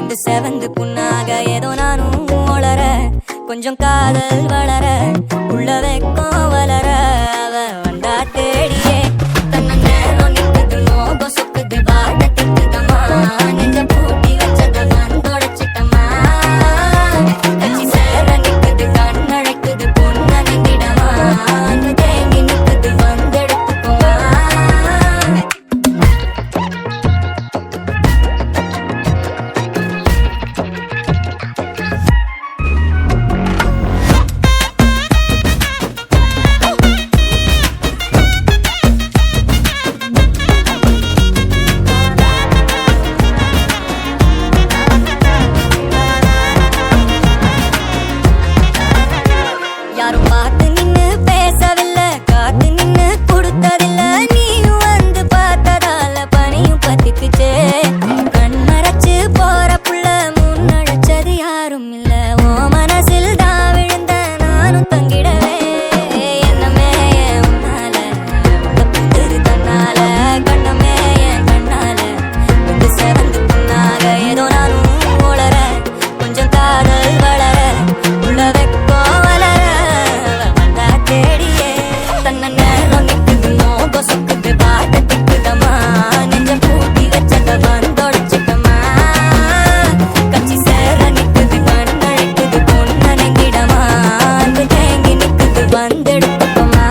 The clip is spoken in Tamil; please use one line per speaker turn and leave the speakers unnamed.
வந்து செவந்து புண்ணாக ஏதோ நானும் ஒளர கொஞ்சம் காதல் வளர உள்ள வெக்கம் வளர அவ வந்தா தேடியே தன்ன நேரம் நிக்குது நோகம் சொக்குது வாட திக்குதம்மா நெஞ்ச பூட்டி வச்சத வந்தொடைச்சிட்டம்மா கச்சி சேர நிக்குது கண்ணழைக்குது பொண்ண நின்றிடமா அங்கு தேங்கி நிக்குது வந்தெடுத்துக்குமா யாரும் பார்த்து நின்னு பேசவில்லை காத்து நின்னு கொடுத்ததில்ல நீயும் வந்து பார்த்ததால பனியும் பத்திக்குச்சே கண் மறைச்சு போற புள்ள முன்னழைச்சது யாரும் இல்ல ஓ மனசில் தான் விழுந்த நானும் தங்கிடவே என்னமே என் உன்னால உள்ள புத்துது தன்னால கண்ணமே என் கண்ணால வந்து செவந்து புண்ணாக ஏதோ நானும் ஒளர கொஞ்சம் காதல் வளர உள்ள வெக்கம் வளர வந்தா தேடியே தன்ன நேரம் நிக்குது நோகம் சொக்குது வாட திக்குதம்மா நெஞ்ச பூட்டி வச்சத வந்தொடைச்சிட்டம்மா கச்சி சேர நிக்குது கண்ணழைக்குது பொண்ண நெங்கிடமா அங்கு தேங்கி நிக்குது வந்தெடுத்துக்கமா